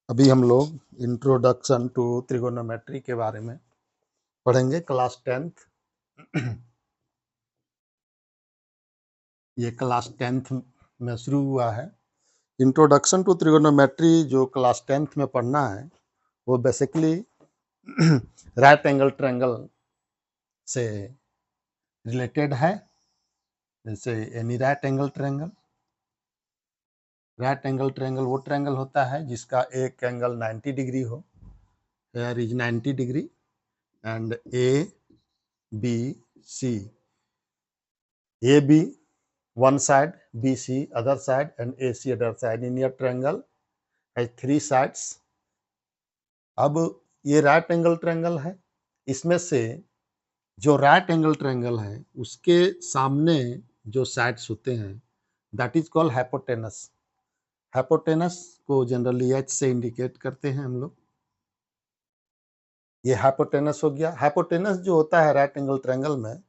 अभी हम लोग इंट्रोडक्शन टू त्रिगोनोमेट्री के बारे में पढ़ेंगे क्लास 10th। ये क्लास 10th में शुरू हुआ है। इंट्रोडक्शन टू त्रिगोनोमेट्री जो क्लास 10th में पढ़ना है वो बेसिकली राइट एंगल ट्रायंगल से रिलेटेड है। जैसे एनी राइट एंगल ट्रायंगल वो ट्रायंगल होता है जिसका एक एंगल 90 डिग्री हो। Here is 90 degree and B C AB one side, BC other side and AC other side. In your triangle has three sides. अब ये राइट एंगल ट्रायंगल है। इसमें से जो राइट एंगल ट्रायंगल है उसके सामने जो साइड्स होते हैं that is called hypotenuse. Hypotenuse को जनरली एच से इंडिकेट करते हैं हम लोग। ये हाइपोटेनस हो गया। हाइपोटेनस जो होता है राइट एंगल ट्रायंगल में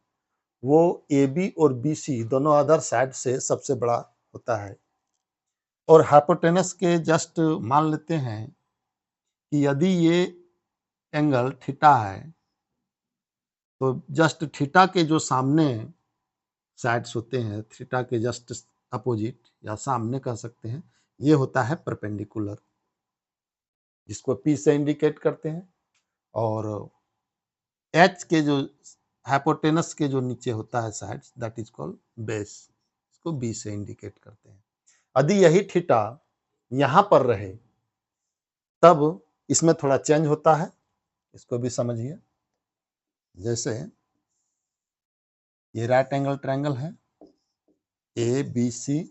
वो ए बी और बी सी दोनों अदर साइड से सबसे बड़ा होता है। और हाइपोटेनस के जस्ट मान लेते हैं कि यदि ये एंगल थीटा है तो जस्ट थीटा के जो सामने साइड्स होते हैं, थीटा के जस्ट अपोजिट या सामने कह सकते हैं, ये होता है परपेंडिकुलर, जिसको पी से इंडिकेट करते हैं। और एच के जो हाइपोटेनस के जो नीचे होता है sides that is called base, इसको बी से इंडिकेट करते हैं। यदि यही थीटा यहां पर रहे तब इसमें थोड़ा चेंज होता है, इसको भी समझिए। जैसे ये राइट एंगल ट्रायंगल है ए बी सी।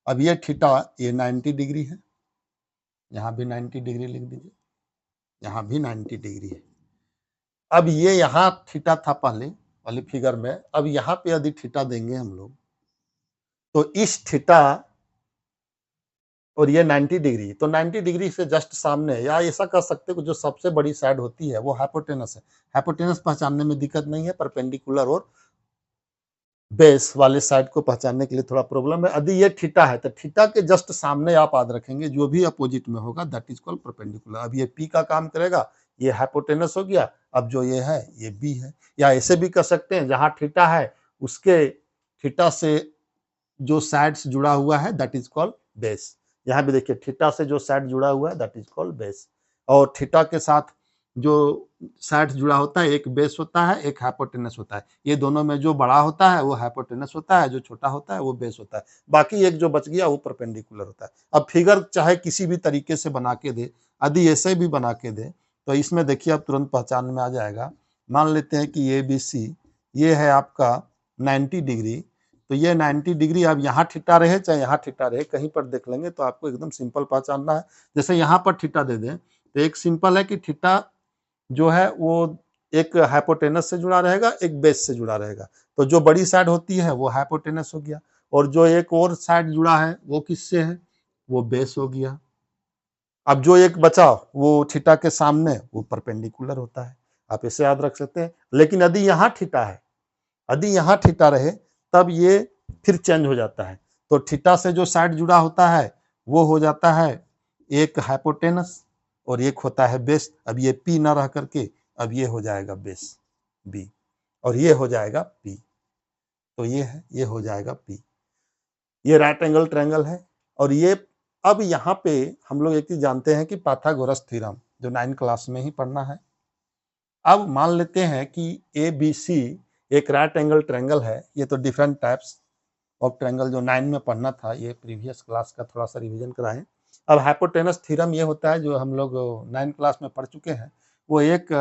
अब ये थीटा ये 90 डिग्री है, यहाँ भी 90 डिग्री लिख दीजिए, यहाँ भी 90 डिग्री है। अब ये यहाँ थीटा था पहले वाली फिगर में, अब यहाँ पे यदि थीटा देंगे हम लोग तो इस थीटा और ये 90 डिग्री, तो 90 डिग्री से जस्ट सामने या ऐसा कह सकते हो जो सबसे बड़ी साइड होती है वो हाइपोटेनस है। हाइपोटेनस पहचानने में दिक्कत नहीं है, परपेंडिकुलर और बेस वाले साइड को पहचानने के लिए थोड़ा प्रॉब्लम है। यदि ये थीटा है तो थीटा के जस्ट सामने आप याद रखेंगे जो भी अपोजिट में होगा दैट इज कॉल्ड परपेंडिकुलर। अब ये पी का काम करेगा, ये हाइपोटेनस हो गया। अब जो ये है ये बी है, या ऐसे भी कर सकते हैं जहां थीटा है उसके थीटा से जो साइड्स जुड़ा हुआ है दैट इज कॉल्ड बेस। यहाँ भी देखिए थीटा से जो साइड जुड़ा हुआ है दैट इज कॉल्ड बेस। और थीटा के साथ जो साइड जुड़ा होता है एक बेस होता है एक हाइपोटेनस होता है। ये दोनों में जो बड़ा होता है वो हाइपोटेनस होता है, जो छोटा होता है वो बेस होता है। बाकी एक जो बच गया वो परपेंडिकुलर होता है। अब फिगर चाहे किसी भी तरीके से बना के दे, यदि ऐसे भी बना के दे तो इसमें देखिए अब तुरंत पहचान में आ जाएगा। मान लेते हैं कि ए बी सी ये है आपका 90 डिग्री, तो ये 90 डिग्री अब यहाँ थीटा रहे चाहे यहाँ थीटा रहे, कहीं पर देख लेंगे तो आपको एकदम सिंपल पहचानना है। जैसे यहाँ पर थीटा दे दें तो एक सिंपल है कि थीटा जो है वो एक हाइपोटेनस से जुड़ा रहेगा एक बेस से जुड़ा रहेगा। तो जो बड़ी साइड होती है वो हाइपोटेनस हो गया और जो एक और साइड जुड़ा है वो किससे है, वो बेस हो गया। अब जो एक बचा वो थीटा के सामने वो परपेंडिकुलर होता है, आप इसे याद रख सकते हैं। लेकिन यदि यहाँ थीटा है, यदि यहाँ थीटा रहे तब ये फिर चेंज हो जाता है। तो थीटा से जो साइड जुड़ा होता है वो हो जाता है एक हाइपोटेनस और एक होता है बेस। अब ये पी ना रह करके अब ये हो जाएगा बेस बी और ये हो जाएगा पी, तो ये है ये हो जाएगा पी। ये राइट एंगल ट्रायंगल है। और ये अब यहाँ पे हम लोग एक चीज जानते हैं कि पाइथागोरस थ्योरम जो 9 क्लास में ही पढ़ना है। अब मान लेते हैं कि ए बी सी एक राइट एंगल ट्रायंगल है। ये तो डिफरेंट टाइप्स ऑफ ट्रायंगल जो 9 में पढ़ना था ये प्रीवियस क्लास का थोड़ा सा रिवीजन कराएं। अब हाइपोटेनस थ्योरम ये होता है जो हम लोग 9 क्लास में पढ़ चुके हैं। वो एक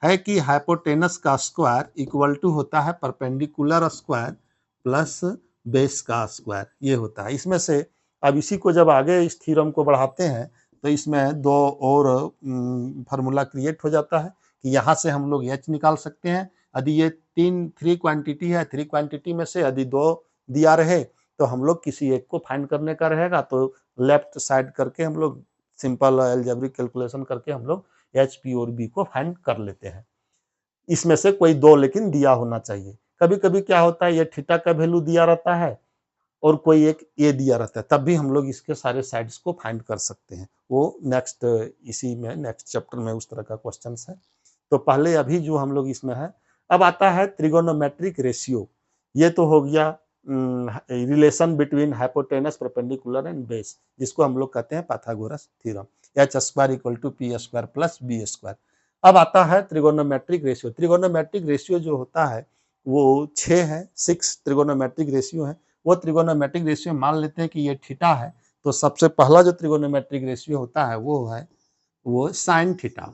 है कि हाइपोटेनस का स्क्वायर इक्वल टू होता है परपेंडिकुलर स्क्वायर प्लस बेस का स्क्वायर, ये होता है। इसमें से अब इसी को जब आगे इस थ्योरम को बढ़ाते हैं तो इसमें दो और फार्मूला क्रिएट हो जाता है कि यहाँ से हम लोग एच निकाल सकते हैं। यदि ये थ्री क्वांटिटी है, थ्री क्वांटिटी में से यदि दो दिया रहे तो हम लोग किसी एक को फाइंड करने का रहेगा, तो लेफ्ट साइड करके हम लोग सिंपल अलजेब्रिक कैलकुलेशन करके हम लोग एच पी और बी को फाइंड कर लेते हैं। इसमें से कोई दो लेकिन दिया होना चाहिए। कभी कभी क्या होता है ये थीटा का वैल्यू दिया रहता है और कोई एक ए दिया रहता है, तब भी हम लोग इसके सारे साइड्स को फाइंड कर सकते हैं। वो नेक्स्ट इसी में नेक्स्ट चैप्टर में उस तरह का क्वेश्चन है। तो पहले अभी जो हम लोग इसमें है, अब आता है त्रिगोनोमेट्रिक रेशियो। ये तो हो गया relation between hypotenuse, perpendicular and base, जिसको हम लोग कहते हैं Pythagoras theorem, H square equal to P square plus B square. अब आता है त्रिगोनोमेट्रिक रेशियो। त्रिगोनोमेट्रिक रेशियो जो होता है वो 6 है, 6 त्रिगोनोमेट्रिक रेशियो है। वो त्रिगोनोमेट्रिक रेशियो मान लेते हैं कि ये थीटा है, तो सबसे पहला जो त्रिगोनोमेट्रिक रेशियो होता है वो साइन थीटा।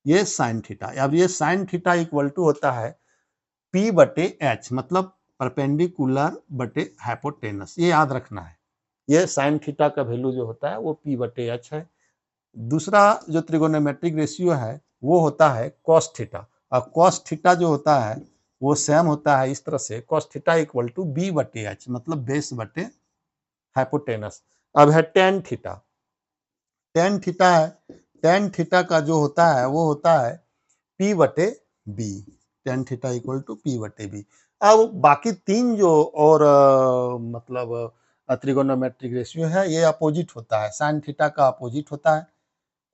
ये साइन थीटा, अब ये साइन थीटा इक्वल टू होता है पी बटे एच, मतलब परपेंडिकुलर बटे हाइपोटेनस, ये याद रखना है। ये साइन थीटा का वैल्यू जो होता है वो पी बटे एच है। दूसरा जो त्रिगोनोमेट्रिक रेशियो है वो होता है कॉस थीटा, और कॉस थीटा जो होता है वो सेम होता है इस तरह से, cos theta equal to B बटे एच, मतलब बेस बटे हाइपोटेनस। अब है टेन थीटा। टेन थीटा है, टेन थीटा का जो होता है वो होता है पी बटे B, tan theta equal to P बटे बी। अब बाकी तीन जो और मतलब त्रिगोनोमेट्रिक रेशियो है ये अपोजिट होता है। साइन थीटा का अपोजिट होता है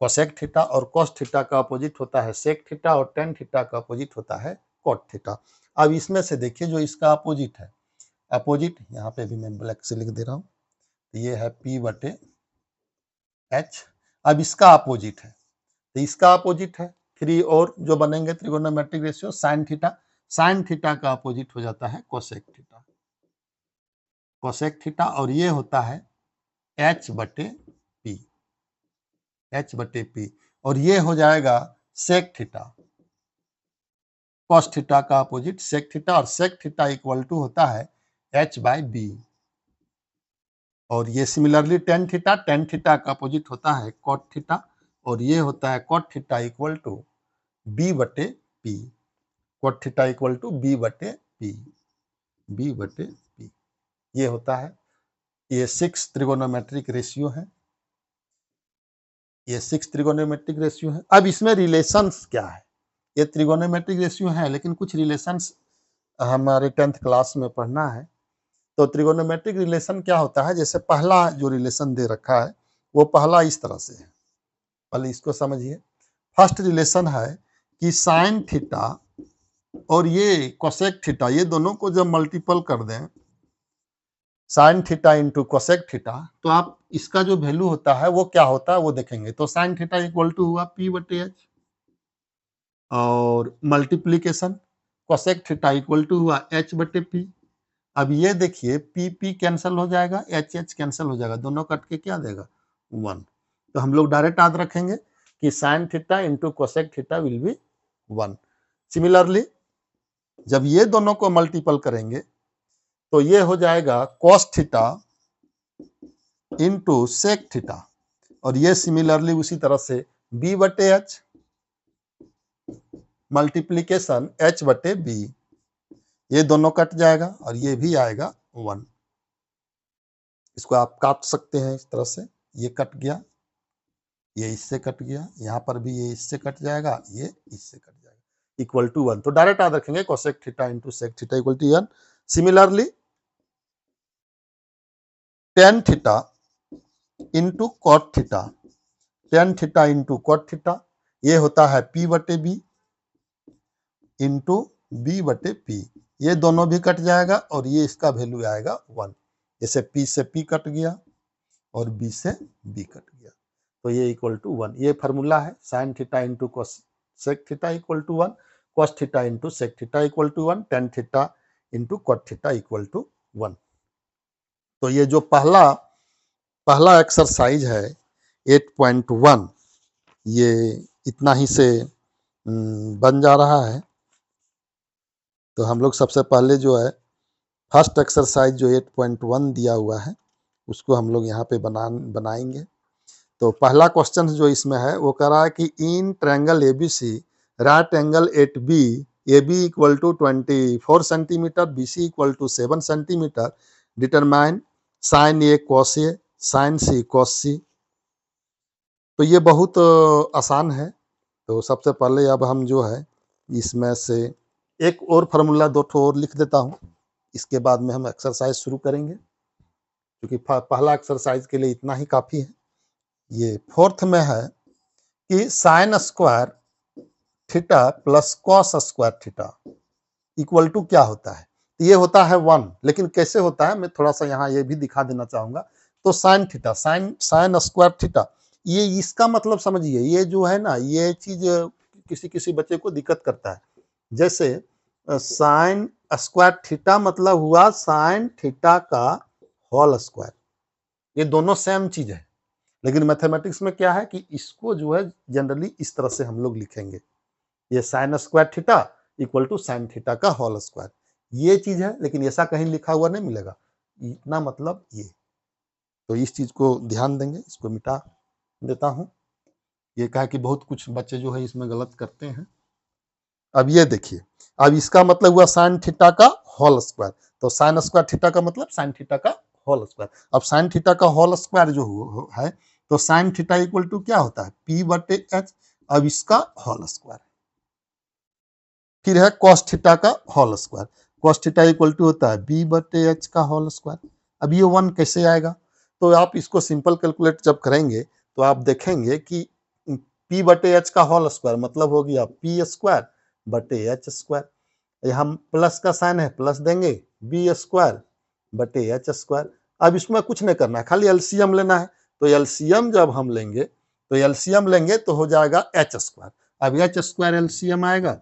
कोसेक थीटा, और कॉस थीटा का अपोजिट होता है सेक थीटा, और टेन थीटा का अपोजिट होता है कॉट थीटा। अब इसमें से देखिए जो इसका अपोजिट है, अपोजिट यहाँ पे भी मैं ब्लैक से लिख दे रहा हूँ, ये है पी बटे एच। अब इसका अपोजिट है, तो इसका अपोजिट है 3 और जो बनेंगे trigonometric ratio sine theta. Sine theta का अपोजिट हो जाता है कोसेक थीटा, कोसेक थीटा, और ये होता है एच बटे पी, एच बटे पी, और ये हो जाएगा सेक थीटा, कॉस थीटा का अपोजिट सेक थीटा, और सेक थीटा इक्वल टू होता है एच बाय बी। और ये सिमिलरली टेन थीटा का अपोजिट होता है कॉट थीटा, और ये होता है cot theta equal to B बटे P, cot theta equal to B बटे पी, बी बटे पी। ये होता है, ये 6 त्रिगोनोमेट्रिक रेशियो है, ये 6 त्रिगोनोमेट्रिक रेशियो है। अब इसमें रिलेशंस क्या है, ये त्रिगोनोमेट्रिक रेशियो है लेकिन कुछ रिलेशंस हमारे 10th क्लास में पढ़ना है। तो त्रिगोनोमेट्रिक रिलेशन क्या होता है, जैसे पहला जो रिलेशन दे रखा है वो पहला इस तरह से है, पहले इसको समझिए। फर्स्ट रिलेशन है कि साइन थीटा और ये कोसेक थीटा, ये दोनों को जब मल्टीपल कर दें, sign theta into cosec theta, तो आप इसका जो वैल्यू होता है वो क्या होता है वो देखेंगे। तो साइन थीटा इक्वल टू हुआ पी बटे एच, और multiplication cosec theta equal to हुआ एच बटे पी। अब ये देखिए पी पी कैंसिल हो जाएगा, एच एच कैंसिल हो जाएगा, दोनों कट के क्या देगा 1। तो हम लोग डायरेक्ट याद रखेंगे कि sign theta into cosec theta will be 1। Similarly जब ये दोनों को मल्टीपल करेंगे तो ये हो जाएगा cos theta into sec theta, और ये सिमिलरली उसी तरह से बी बटे एच मल्टीप्लीकेशन एच बटे बी, ये दोनों कट जाएगा और ये भी आएगा 1। इसको आप काट सकते हैं इस तरह से, ये कट गया, ये इससे कट गया, यहाँ पर भी ये इससे कट जाएगा, ये इससे कट जाएगा, इक्वल टू 1। तो डायरेक्ट याद रखेंगे cosec theta into sec theta equal to 1। Similarly tan theta into cot theta, tan theta into cot theta, ये होता है पी बटे बी इंटू बी बटे पी, ये दोनों भी कट जाएगा और ये इसका वैल्यू आएगा 1। जैसे पी से पी कट गया और बी से बी कट गया, तो ये इक्वल टू 1। ये फार्मूला है sine theta into sec theta equal to 1, cos theta into sec theta equal to 1, tan theta into cot theta equal to 1। तो ये जो पहला एक्सरसाइज है 8.1, ये इतना ही से बन जा रहा है। तो हम लोग सबसे पहले जो है फर्स्ट एक्सरसाइज जो 8.1 दिया हुआ है उसको हम लोग यहाँ पे बनाएंगे। तो पहला क्वेश्चन जो इसमें है वो कह रहा है कि in triangle ABC right angle at B, A B equal to 24 centimetre, B C equal to 7 centimetre, determine sine A cos A, sine C cos C. तो ये बहुत आसान है। तो सबसे पहले अब हम जो है इसमें से एक और फार्मूला 2 ठो और लिख देता हूँ। इसके बाद में हम एक्सरसाइज शुरू करेंगे, क्योंकि पहला एक्सरसाइज के लिए इतना ही काफ़ी है। ये फोर्थ में है कि sine square theta plus cos square theta equal to क्या होता है। ये होता है 1, लेकिन कैसे होता है मैं थोड़ा सा यहाँ ये भी दिखा देना चाहूंगा। तो sine theta, sign square theta, ये इसका मतलब समझिए, ये जो है ना, ये चीज किसी किसी बच्चे को दिक्कत करता है। जैसे साइन स्क्वायर थीटा मतलब हुआ साइन थीटा का होल स्क्वायर, ये दोनों सेम चीज है। लेकिन मैथमेटिक्स में क्या है कि इसको जो है जनरली इस तरह से हम लोग लिखेंगे, ये sine square theta equal to sine theta का होल स्क्वायर, ये चीज है। लेकिन ऐसा कहीं लिखा हुआ नहीं मिलेगा, इतना मतलब ये। तो इस चीज को ध्यान देंगे, इसको मिटा देता हूं। ये कहा कि बहुत कुछ बच्चे जो है इसमें गलत करते हैं। अब ये देखिए, अब इसका मतलब हुआ साइन थीटा का होल स्क्वायर, तो साइन स्क्वायर थीटा का मतलब साइन थीटा का होल स्क्वायर। अब साइन थीटा का होल स्क्वायर जो है, तो साइन थीटा इक्वल टू क्या होता है, पी बटे एच। अब इसका होल स्क्वायर, फिर है कॉस थीटा का whole square, cos theta equal to होता है बी बटे एच का होल स्क्वायर। अब ये 1 कैसे आएगा, तो आप इसको सिंपल कैलकुलेट जब करेंगे तो आप देखेंगे कि पी बटे एच का होल स्क्वायर मतलब हो गया पी स्क्वायर बटे एच स्क्वायर। यहाँ प्लस का साइन है, प्लस देंगे, बी स्क्वायर बटे एच स्क्वायर। अब इसमें कुछ नहीं करना है, खाली एलसीएम लेना है। तो एलसीएम जब हम लेंगे, तो एलसीएम लेंगे तो हो जाएगा एच स्क्वायर। अब एच स्क्वायर एलसीएम आएगा,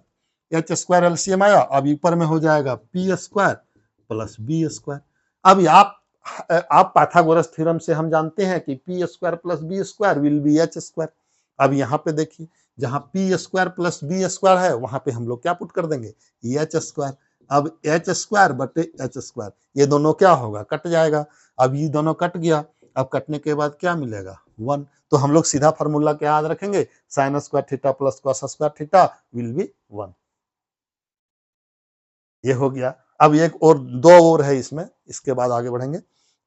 एच स्क्वायर एलसीएम आया, अब ऊपर में हो जाएगा P square plus B square. अब आप पाइथागोरस थ्योरम से हम जानते हैं कि P square plus B square will be H square. अब यहाँ पे देखिए, जहां P square plus B square है वहां पे हम लोग क्या पुट कर देंगे, एच स्क्वायर। अब एच स्क्वायर बटे एच स्क्वायर, ये दोनों क्या होगा, कट जाएगा। अब ये दोनों कट गया, अब कटने के बाद क्या मिलेगा, 1। तो हम लोग सीधा फार्मूला क्या याद रखेंगे, sign square theta plus cos square theta will be 1। ये हो गया। अब एक और दो और है इसमें, इसके बाद आगे बढ़ेंगे।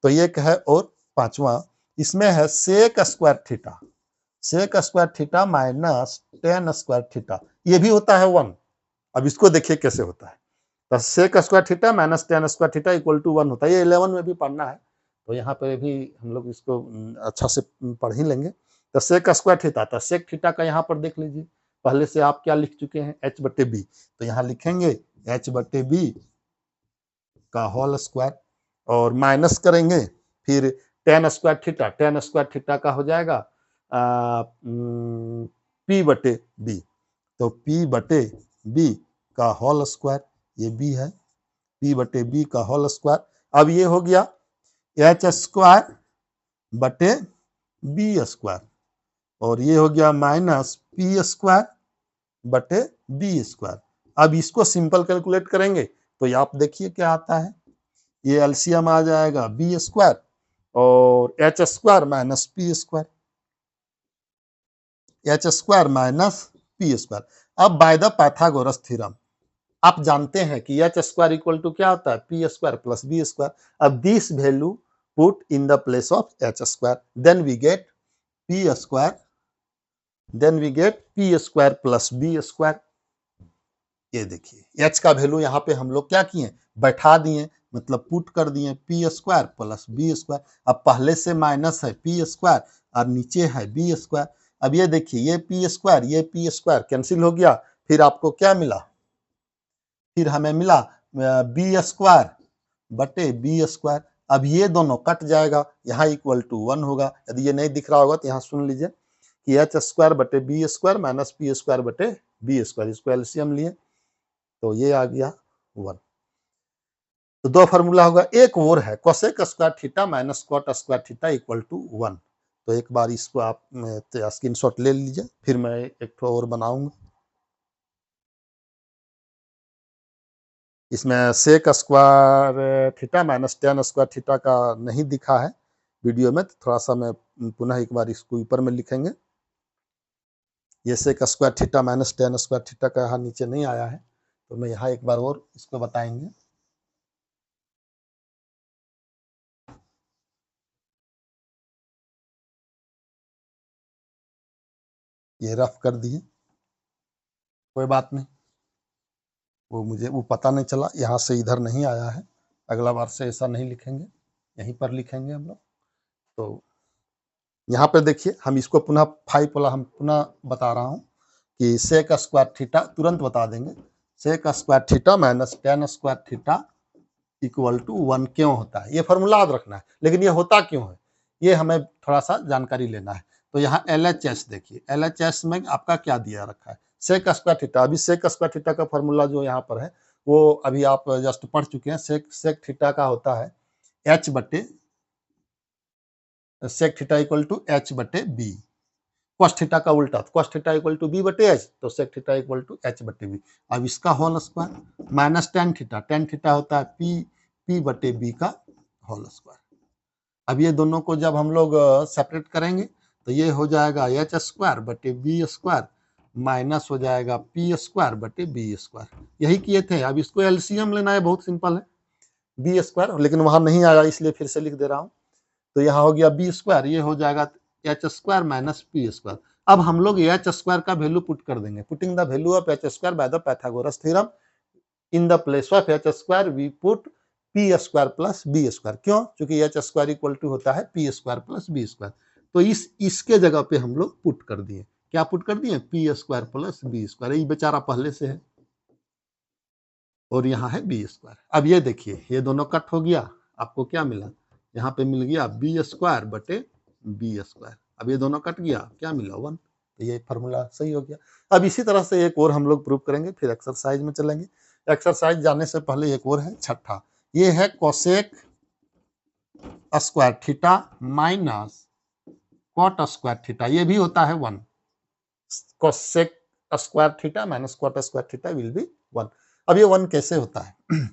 तो एक है और पांचवा, इसमें है sec square theta, sec square theta minus tan square theta, ये भी होता है 1। अब इसको देखिए कैसे होता है। तो sec square theta minus tan square theta equal to 1 होता है। ये 11 में भी पढ़ना है, तो यहाँ पे भी हम लोग इसको अच्छा से पढ़ ही लेंगे। तो सेक स्क्वायर थीटा, तो सेक थीटा का यहाँ पर देख लीजिए, पहले से आप क्या लिख चुके हैं, एच बटे बी। तो यहाँ लिखेंगे एच बटे बी का होल स्क्वायर, और माइनस करेंगे फिर ten square theta, ten square theta का हो जाएगा पी बटे बी। तो पी बटे बी का होल स्क्वायर, ये बी है, पी बटे बी का होल स्क्वायर। अब ये हो गया एच स्क्वायर बटे बी स्क्वायर, और ये हो गया माइनस पी स्क्वायर बटे बी स्क्वायर। अब इसको सिंपल कैलकुलेट करेंगे तो ये आप देखिए क्या आता है, ये एलसीएम आ जाएगा बी स्क्वायर और H square minus P square, H square minus P square. अब बाय द पाइथागोरस थ्योरम आप जानते हैं कि एच स्क्वायर इक्वल टू क्या होता है, P square plus B square. अब this value put in the place of H square, then we get P square, then we get P square plus B square. ये देखिए H का value यहाँ पे हम लोग क्या किए, बैठा दिए, मतलब पुट कर दिए P square plus B square. अब पहले से माइनस है पी स्क्वायर और नीचे है बी स्क्वायर। अब ये देखिए ये पी स्क्वायर कैंसिल हो गया, फिर आपको क्या मिला, फिर हमें मिला बी स्क्वायर बटे बी स्क्वायर। अब ये दोनों कट जाएगा, यहाँ इक्वल टू 1 होगा। यदि ये नहीं दिख रहा होगा तो यहाँ सुन लीजिए कि एच स्क्वायर बटे B square minus P square बटे बी स्क्वायर, इसको एलसीएम लिए तो ये आ गया 1। तो दो फार्मूला होगा, एक और है cosec square theta minus cot square theta equal to 1। तो एक बार इसको आप स्क्रीनशॉट ले लीजिए, फिर मैं एक और बनाऊंगा। इसमें sec square theta minus tan square theta का नहीं दिखा है वीडियो में, तो थोड़ा सा मैं पुनः एक बार इसको ऊपर में लिखेंगे। ये sec square theta minus tan square theta का यहाँ नीचे नहीं आया है, तो मैं यहाँ एक बार और इसको बताएंगे। ये रफ कर दिए, कोई बात नहीं, वो मुझे वो पता नहीं चला, यहाँ से इधर नहीं आया है। अगला बार से ऐसा नहीं लिखेंगे, यहीं पर लिखेंगे हम लोग। तो यहाँ पे देखिए हम इसको पुनः 5 वाला हम पुनः बता रहा हूँ कि सेक स्क्वायर थीटा तुरंत बता देंगे। Sec square theta minus tan square theta equal to 1 क्यों होता है, ये फॉर्मूला याद रखना है, लेकिन ये होता क्यों है ये हमें थोड़ा सा जानकारी लेना है। तो यहाँ LHS देखिए, LHS में आपका क्या दिया रखा है, सेक स्क्वायर थीटा। अभी सेक स्क्वायर थीटा का फॉर्मूला जो यहाँ पर है वो अभी आप जस्ट पढ़ चुके हैं। सेक थीटा का होता है h बटे sec theta equal to h बटे बी। कॉस थीटा का उल्टा, cos theta equal to B बटे एच, तो sec theta equal to H बटे बी। अब इसका whole square minus tan theta होता है पी बटे बी का होल स्क्वायर। अब ये दोनों को जब हम लोग सेपरेट करेंगे तो ये हो जाएगा एच स्क्वायर बटे बी स्क्वायर माइनस हो जाएगा पी स्क्वायर बटे बी स्क्वायर। यही किए थे। अब इसको एलसीएम लेना है, बहुत सिंपल है, बी स्क्वायर, लेकिन वहां नहीं आया इसलिए फिर से लिख दे रहा हूँ। तो यहाँ हो गया बी स्क्वायर, ये हो जाएगा H square minus P square. अब हम लोग एच स्क्वायर का वैल्यू पुट कर देंगे, putting the value of H square by the Pythagoras theorem in the place of H square we put P square plus B square. क्यों? क्योंकि H square equal to होता है P square plus B square. तो इसके जगह पे हम लोग पुट कर दिए, क्या पुट कर दिए, P square plus B square. ये बेचारा पहले से है और यहाँ है बी स्क्वायर। अब ये देखिए ये दोनों कट हो गया, आपको क्या मिला, यहाँ पे मिल गया बी स्क्वायर बटे बी स्क्वायर। अब ये दोनों कट गया, क्या मिला 1। तो ये फार्मूला सही हो गया। अब इसी तरह से एक और हम लोग प्रूव करेंगे, फिर एक्सरसाइज में चलेंगे। एक्सरसाइज जाने से पहले एक और है, छठा, ये है cosec square theta minus cot square theta, ये भी होता है 1। Cosec square theta minus cot square theta will be 1। अब ये 1 कैसे होता है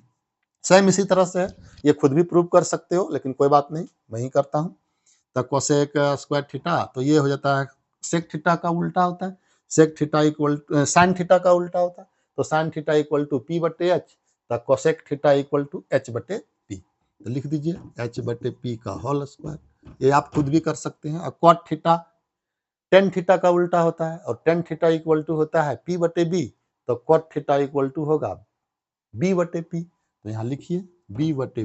सेम इसी तरह से है, ये खुद भी प्रूव कर सकते हो, लेकिन कोई बात नहीं, मैं ही करता हूँ। तो कोसेक स्क्वायर थीटा, तो ये हो जाता है सेक थीटा का उल्टा होता है, sec theta equal sine theta का उल्टा होता है, तो sine theta equal to P बटे एच, तो cosec theta equal to H बटे पी। तो लिख दीजिए एच बटे पी का होल स्क्वायर, ये आप खुद भी कर सकते हैं। और कॉट थीटा टेन थीटा का उल्टा होता है, और टेन थीटा इक्वल टू होता है पी बटे बी, तो कॉट थीटा इक्वल टू होगा बी बटे पी। तो यहाँ लिखिए बी बटे